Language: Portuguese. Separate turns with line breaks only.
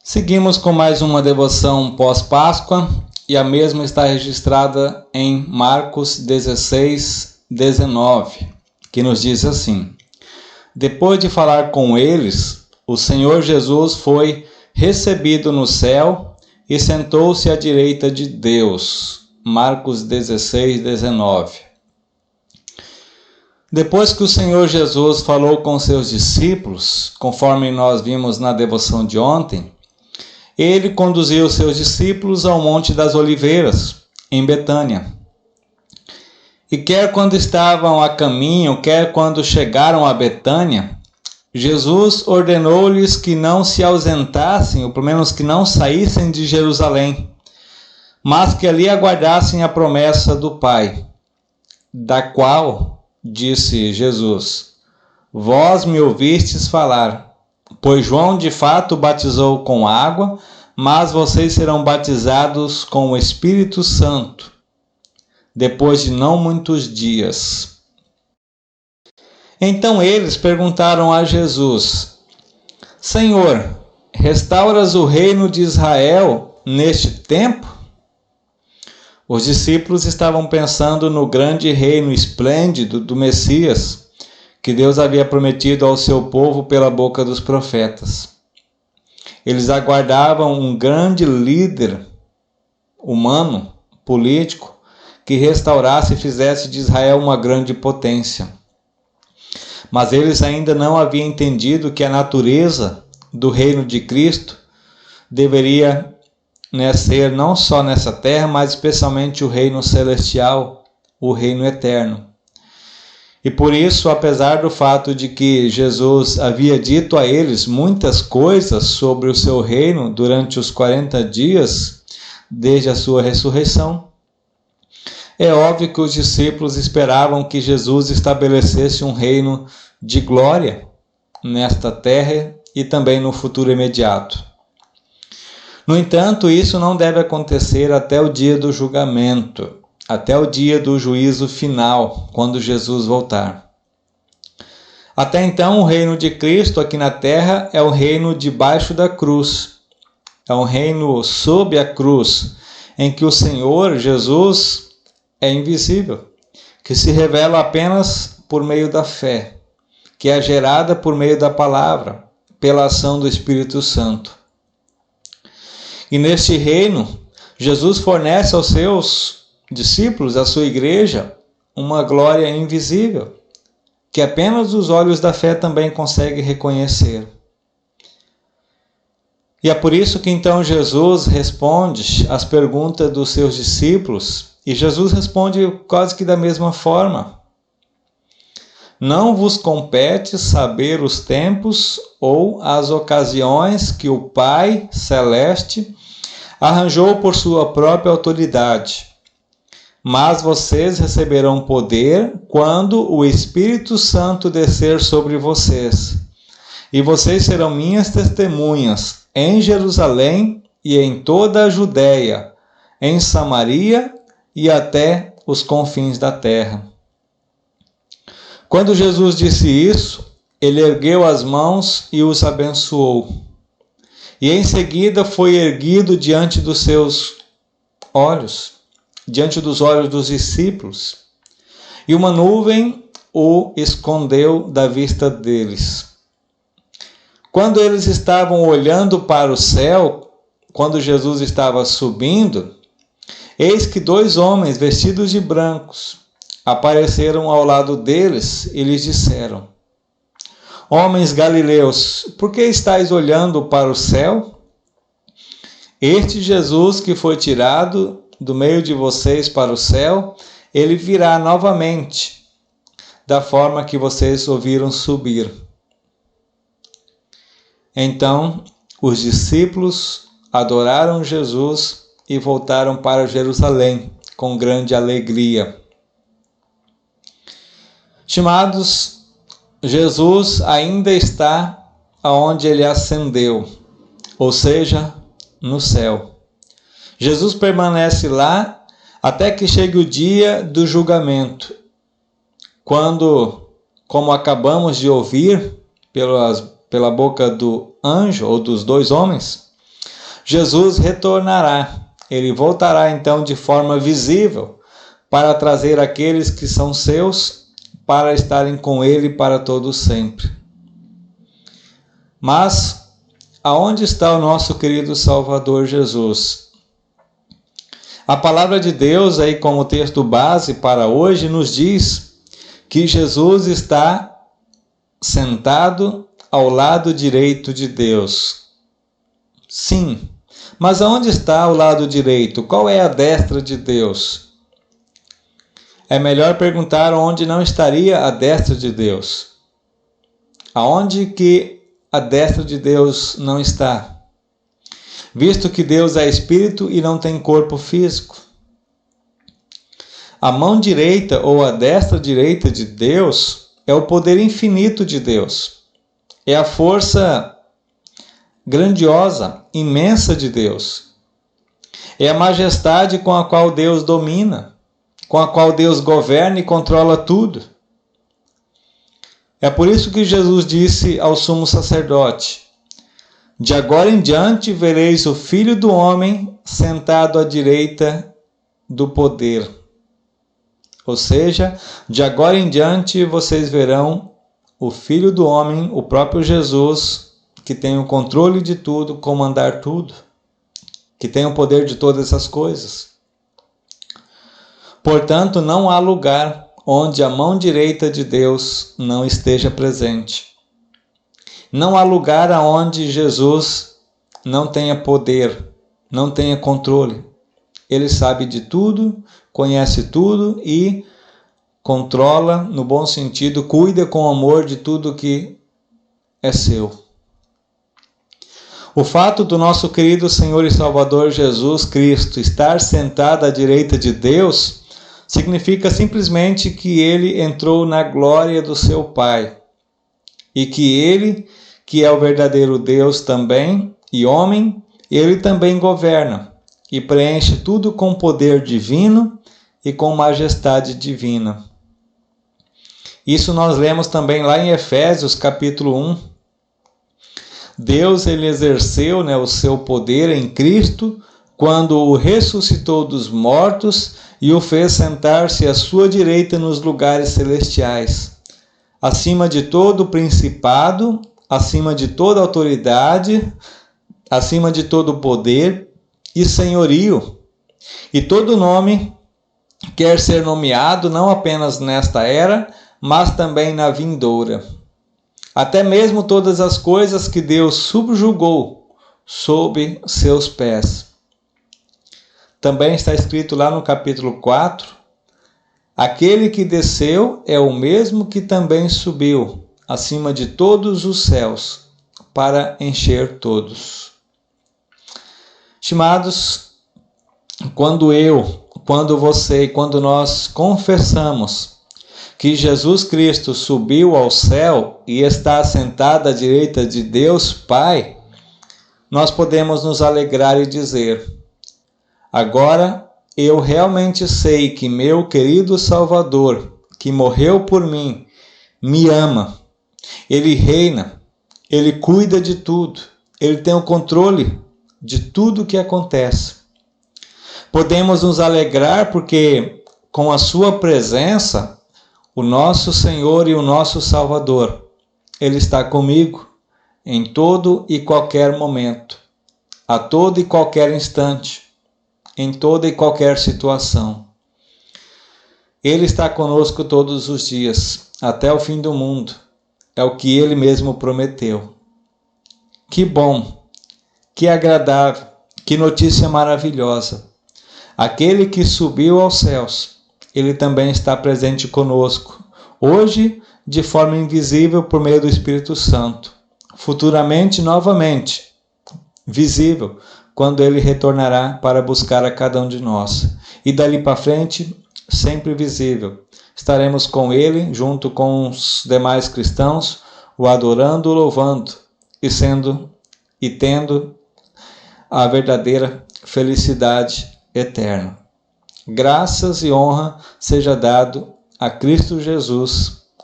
Seguimos com mais uma devoção pós-Páscoa e a mesma está registrada em Marcos 16, 19, que nos diz assim: Depois de falar com eles, o Senhor Jesus foi recebido no céu e sentou-se à direita de Deus. Marcos 16, 19. Depois que o Senhor Jesus falou com seus discípulos, conforme nós vimos na devoção de ontem, ele conduziu seus discípulos ao Monte das Oliveiras, em Betânia. E quer quando estavam a caminho, quer quando chegaram a Betânia, Jesus ordenou-lhes que não se ausentassem, ou pelo menos que não saíssem de Jerusalém, mas que ali aguardassem a promessa do Pai, da qual disse Jesus: Vós me ouvistes falar, pois João de fato batizou com água, mas vocês serão batizados com o Espírito Santo, depois de não muitos dias. Então eles perguntaram a Jesus: Senhor, restauras o reino de Israel neste tempo? Os discípulos estavam pensando no grande reino esplêndido do Messias, que Deus havia prometido ao seu povo pela boca dos profetas. Eles aguardavam um grande líder humano, político, que restaurasse e fizesse de Israel uma grande potência. Mas eles ainda não haviam entendido que a natureza do reino de Cristo deveria ser não só nessa terra, mas especialmente o reino celestial, o reino eterno. E por isso, apesar do fato de que Jesus havia dito a eles muitas coisas sobre o seu reino durante os 40 dias, desde a sua ressurreição, é óbvio que os discípulos esperavam que Jesus estabelecesse um reino de glória nesta terra e também no futuro imediato. No entanto, isso não deve acontecer até o dia do julgamento, até o dia do juízo final, quando Jesus voltar. Até então, o reino de Cristo aqui na terra é o reino debaixo da cruz, é um reino sob a cruz, em que o Senhor Jesus é invisível, que se revela apenas por meio da fé, que é gerada por meio da palavra, pela ação do Espírito Santo. E neste reino, Jesus fornece aos seus discípulos, à sua igreja, uma glória invisível, que apenas os olhos da fé também conseguem reconhecer. E é por isso que então Jesus responde às perguntas dos seus discípulos, e Jesus responde quase que da mesma forma. Não vos compete saber os tempos ou as ocasiões que o Pai Celeste arranjou por sua própria autoridade, mas vocês receberão poder quando o Espírito Santo descer sobre vocês, e vocês serão minhas testemunhas em Jerusalém e em toda a Judéia, em Samaria e até os confins da terra. Quando Jesus disse isso, ele ergueu as mãos e os abençoou. E em seguida foi erguido diante dos seus olhos, diante dos olhos dos discípulos. E uma nuvem o escondeu da vista deles. Quando eles estavam olhando para o céu, quando Jesus estava subindo, eis que 2 homens vestidos de brancos apareceram ao lado deles e lhes disseram: Homens galileus, por que estáis olhando para o céu? Este Jesus que foi tirado do meio de vocês para o céu, ele virá novamente, da forma que vocês o viram subir. Então, os discípulos adoraram Jesus e voltaram para Jerusalém com grande alegria. Estimados, Jesus ainda está aonde ele ascendeu, ou seja, no céu. Jesus permanece lá até que chegue o dia do julgamento, quando, como acabamos de ouvir pela boca do anjo ou dos 2 homens, Jesus retornará. Ele voltará então de forma visível para trazer aqueles que são seus para estarem com ele para todo sempre. Mas aonde está o nosso querido Salvador Jesus? A palavra de Deus, aí como texto base para hoje, nos diz que Jesus está sentado ao lado direito de Deus. Sim, mas aonde está o lado direito? Qual é a destra de Deus? É melhor perguntar onde não estaria a destra de Deus. Aonde que a destra de Deus não está? Visto que Deus é espírito e não tem corpo físico. A mão direita ou a destra direita de Deus é o poder infinito de Deus. É a força grandiosa, imensa de Deus. É a majestade com a qual Deus domina, com a qual Deus governa e controla tudo. É por isso que Jesus disse ao sumo sacerdote: de agora em diante vereis o Filho do Homem sentado à direita do poder. Ou seja, de agora em diante vocês verão o Filho do Homem, o próprio Jesus, que tem o controle de tudo, comandar tudo, que tem o poder de todas essas coisas. Portanto, não há lugar onde a mão direita de Deus não esteja presente. Não há lugar aonde Jesus não tenha poder, não tenha controle. Ele sabe de tudo, conhece tudo e controla, no bom sentido, cuida com amor de tudo que é seu. O fato do nosso querido Senhor e Salvador Jesus Cristo estar sentado à direita de Deus significa simplesmente que ele entrou na glória do seu Pai e que ele, que é o verdadeiro Deus também e homem, ele também governa e preenche tudo com poder divino e com majestade divina. Isso nós lemos também lá em Efésios capítulo 1. Deus ele exerceu, o seu poder em Cristo quando o ressuscitou dos mortos e o fez sentar-se à sua direita nos lugares celestiais, acima de todo principado, acima de toda autoridade, acima de todo poder e senhorio. E todo nome quer ser nomeado não apenas nesta era, mas também na vindoura. Até mesmo todas as coisas que Deus subjugou sob seus pés. Também está escrito lá no capítulo 4, aquele que desceu é o mesmo que também subiu acima de todos os céus para encher todos. Estimados, quando você e quando nós confessamos que Jesus Cristo subiu ao céu e está sentado à direita de Deus Pai, nós podemos nos alegrar e dizer: agora eu realmente sei que meu querido Salvador, que morreu por mim, me ama. Ele reina, ele cuida de tudo, ele tem o controle de tudo o que acontece. Podemos nos alegrar porque com a sua presença, o nosso Senhor e o nosso Salvador, ele está comigo em todo e qualquer momento, a todo e qualquer instante, em toda e qualquer situação. Ele está conosco todos os dias, até o fim do mundo. É o que ele mesmo prometeu. Que bom, que agradável, que notícia maravilhosa. Aquele que subiu aos céus, ele também está presente conosco, hoje de forma invisível por meio do Espírito Santo, futuramente novamente visível, quando ele retornará para buscar a cada um de nós. E dali para frente, sempre visível. Estaremos com ele, junto com os demais cristãos, o adorando, o louvando e tendo a verdadeira felicidade eterna. Graças e honra seja dado a Cristo Jesus.